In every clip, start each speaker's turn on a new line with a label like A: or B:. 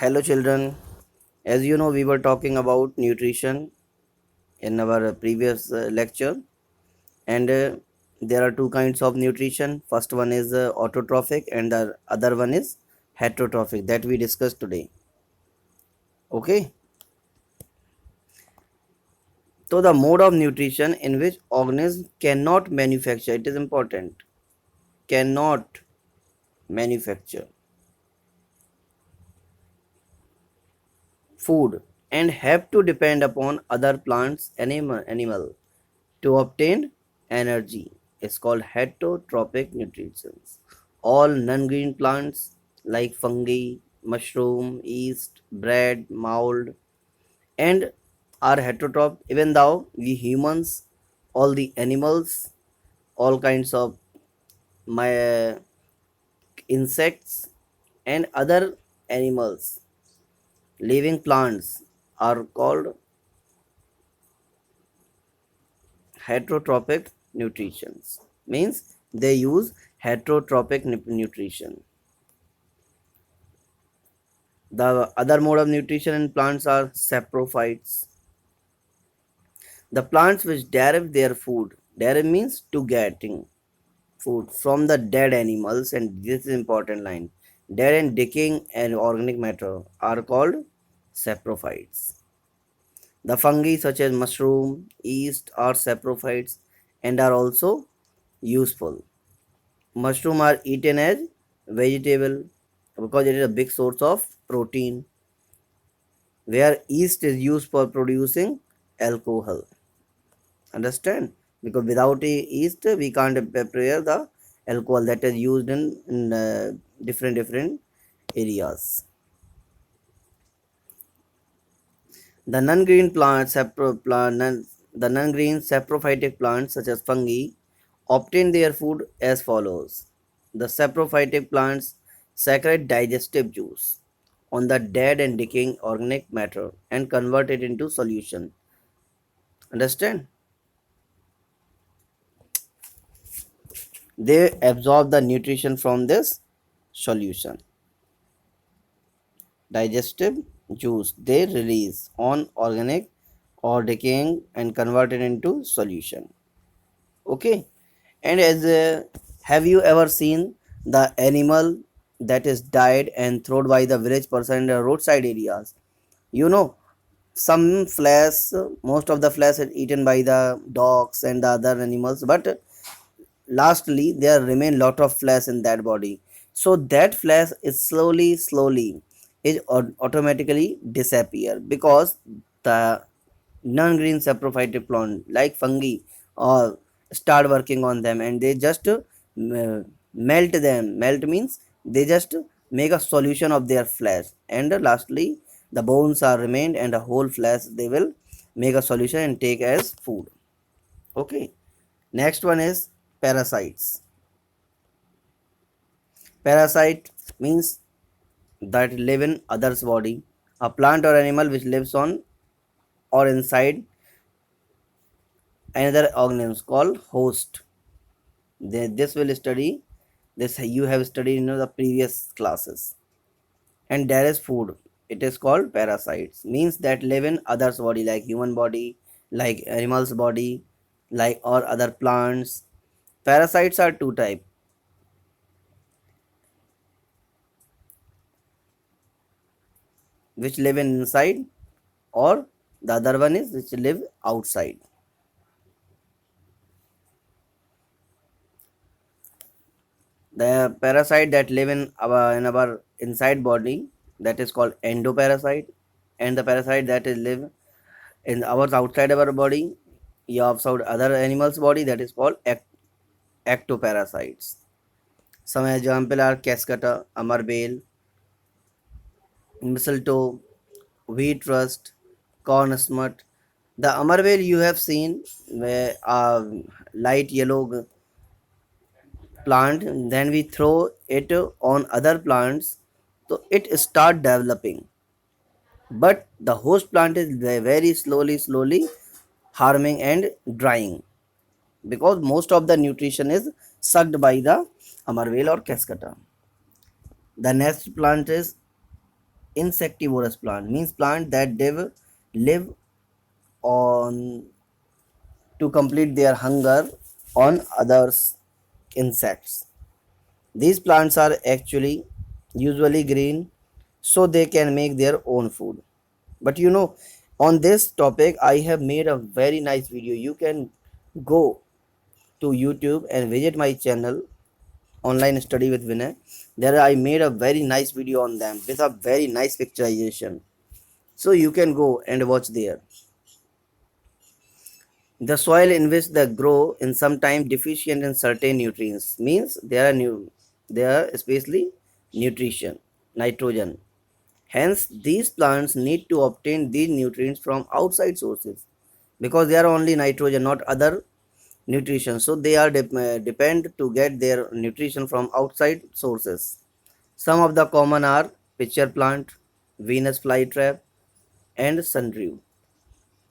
A: Hello, children. As you know, we were talking about nutrition in our previous lecture, and there are two kinds of nutrition. First one is autotrophic, and the other one is heterotrophic that we discussed today. Okay, so the mode of nutrition in which organism cannot manufacture, it is important, cannot manufacture food and have to depend upon other plants animal to obtain energy is called heterotrophic nutrition. All non-green plants like fungi, mushroom, yeast, bread, mold, and are heterotroph. Even though we humans, all the animals, all kinds of my insects and other animals, living plants are called heterotrophic nutrition. Means they use heterotrophic nutrition. The other mode of nutrition in plants are saprophytes. The plants which derive their food, derive means to getting food from the dead animals, and this is important line. Dead and decaying and organic matter are called saprophytes. The fungi such as mushroom, yeast are saprophytes and are also useful. Mushroom are eaten as vegetable because it is a big source of protein, where yeast is used for producing alcohol. Understand? Because without yeast we can't prepare the alcohol that is used in different areas. The non-green plants, the non-green saprophytic plants such as fungi obtain their food as follows. The saprophytic plants secrete digestive juice on the dead and decaying organic matter and convert it into solution. Understand? They absorb the nutrition from this solution. Digestive juice they release on organic or decaying and convert it into solution. Okay, and as have you ever seen the animal that is died and thrown by the village person in the roadside areas? You know, some flesh, most of the flesh is eaten by the dogs and the other animals, but lastly there remain lot of flesh in that body, so that flesh is slowly is automatically disappear because the non-green saprophytic plant like fungi or start working on them, and they just melt them. Melt means they just make a solution of their flesh, and lastly the bones are remained and the whole flesh they will make a solution and take as food. Okay, next one is parasites. Parasite means that live in others body. A plant or animal which lives on or inside another organism called host. This will study this you have studied in the previous classes. And there is food. It is called parasites. Means that live in others body like human body, like animals body, like or other plants. Parasites are two type, which live inside, or the other one is which live outside. The parasite that live in our inside body, that is called endoparasite, and the parasite that is live in our outside our body, yeah, outside other animals body, that is called ectoparasites. Some example are cascata, amarbale, mistletoe, wheat rust, corn smut. The amarbale you have seen where light yellow plant, then we throw it on other plants, so it start developing, but the host plant is very slowly harming and drying because most of the nutrition is sucked by the amarvale or cascata. The next plant is insectivorous plant means plant that they will live on to complete their hunger on others insects. These plants are actually usually green so they can make their own food. But on this topic, I have made a very nice video. You can go to YouTube and visit my channel, Online Study with Vinay. There I made a very nice video on them with a very nice picturization. So you can go and watch there. The soil in which they grow in sometimes deficient in certain nutrients means they are especially nutrition, nitrogen. Hence, these plants need to obtain these nutrients from outside sources because they are only nitrogen, not other nutrition. So they are depend to get their nutrition from outside sources. Some of the common are pitcher plant, Venus flytrap, and sundew.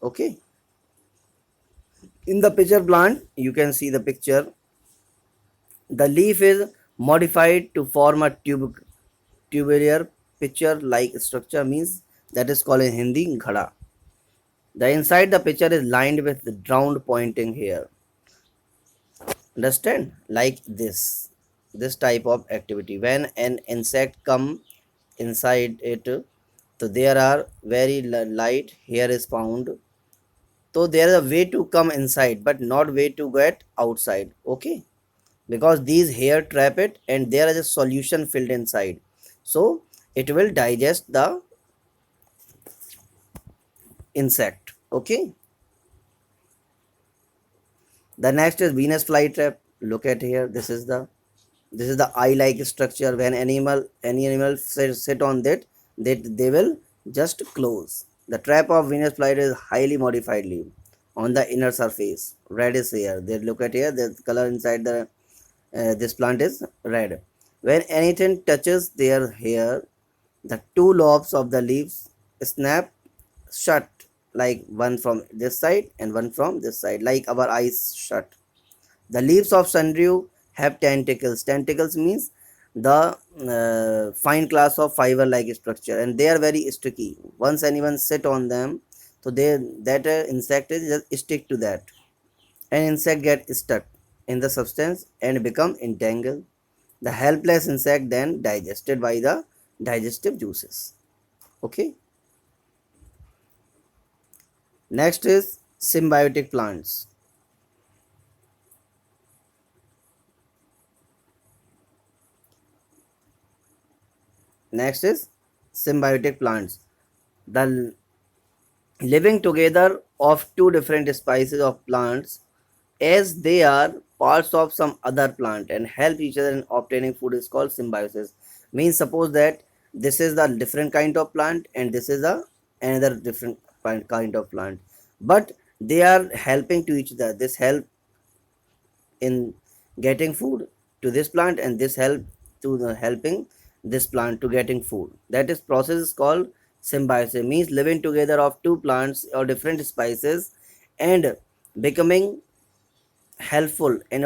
A: Okay. In the pitcher plant, you can see the picture. The leaf is modified to form a tubular pitcher-like structure means that is called in Hindi ghada. The inside the pitcher is lined with round pointing hair. Understand? Like this type of activity. When an insect come inside it, so there are very light hair is found. So there is a way to come inside, but not way to get outside. Okay, because these hair trap it, and there is a solution filled inside, so it will digest the insect. Okay, the next is Venus flytrap. Look at here. This is the eye like structure. When any animal sit on that, they will just close. The trap of Venus flytrap is highly modified leaf on the inner surface. Red is here. They look at here. The color inside the this plant is red. When anything touches their hair, the two lobes of the leaves snap shut, like one from this side and one from this side, like our eyes shut. The leaves of sundew have tentacles. Tentacles means the fine class of fiber-like structure, and they are very sticky. Once anyone sit on them, so they that insect is just stick to that. An insect get stuck in the substance and become entangled. The helpless insect then digested by the digestive juices. Okay. Next is symbiotic plants. Next is symbiotic plants. The living together of two different species of plants as they are parts of some other plant and help each other in obtaining food is called symbiosis. Means suppose that this is the different kind of plant and this is a another different kind of plant, but they are helping to each other. This help in getting food to this plant, and this help to the helping this plant to getting food. That is process is called symbiosis. Means living together of two plants or different species and becoming helpful and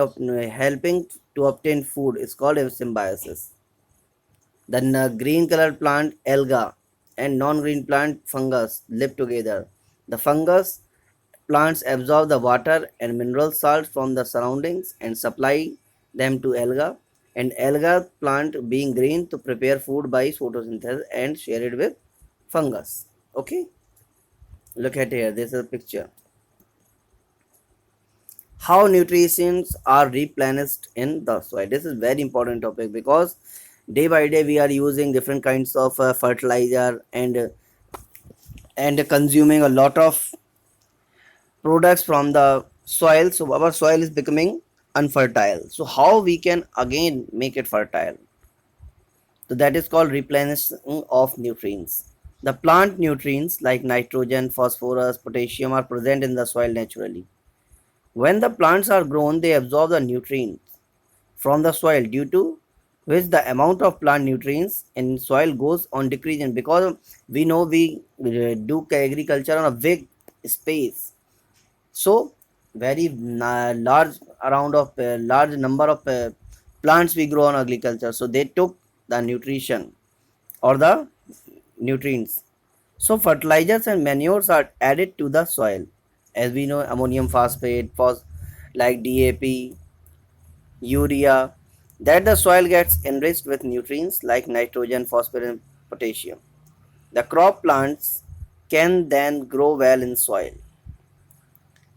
A: helping to obtain food is called a symbiosis. The green colored plant alga and non-green plant fungus live together. The fungus plants absorb the water and mineral salts from the surroundings and supply them to alga, and alga plant being green to prepare food by photosynthesis and share it with fungus. Okay, look at here. This is a picture. How nutrients are replenished in the soil. This is very important topic because day by day we are using different kinds of fertilizer and consuming a lot of products from the soil, so our soil is becoming unfertile. So how we can again make it fertile? So that is called replenishing of nutrients. The plant nutrients like nitrogen, phosphorus, potassium are present in the soil naturally. When the plants are grown, they absorb the nutrients from the soil, due to which the amount of plant nutrients in soil goes on decreasing, because we know we do agriculture on a big space. So very large around of large number of plants we grow on agriculture, so they took the nutrition or the nutrients. So fertilizers and manures are added to the soil. As we know, ammonium phosphate, like DAP, urea, that the soil gets enriched with nutrients like nitrogen, phosphorus, and potassium. The crop plants can then grow well in soil.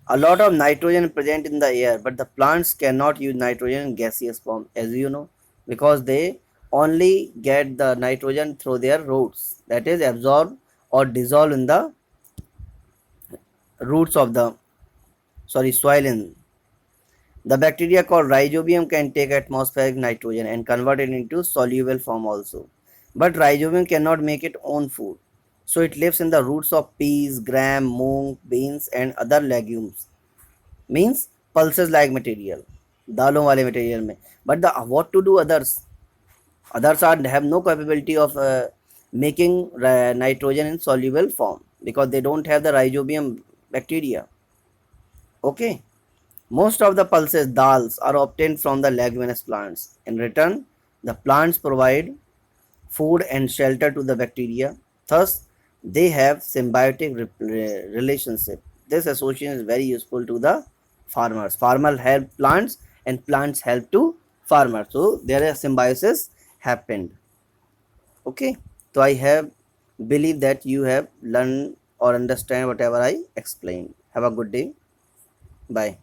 A: A lot of nitrogen present in the air, but the plants cannot use nitrogen in gaseous form, as you know, because they only get the nitrogen through their roots, that is absorbed or dissolved in the roots of the soil. In the bacteria called rhizobium can take atmospheric nitrogen and convert it into soluble form also, but rhizobium cannot make its own food, so it lives in the roots of peas, gram, moong, beans, and other legumes. Means pulses like material, दालों वाले material में. But the what to do others are have no capability of making nitrogen in soluble form because they don't have the rhizobium bacteria. Okay, most of the pulses dals are obtained from the leguminous plants. In return, the plants provide food and shelter to the bacteria. Thus, they have symbiotic relationship. This association is very useful to the farmers. Farmers help plants and plants help to farmers. So there is symbiosis happened. Okay. So I have believe that you have learned or understand whatever I explained. Have a good day. Bye.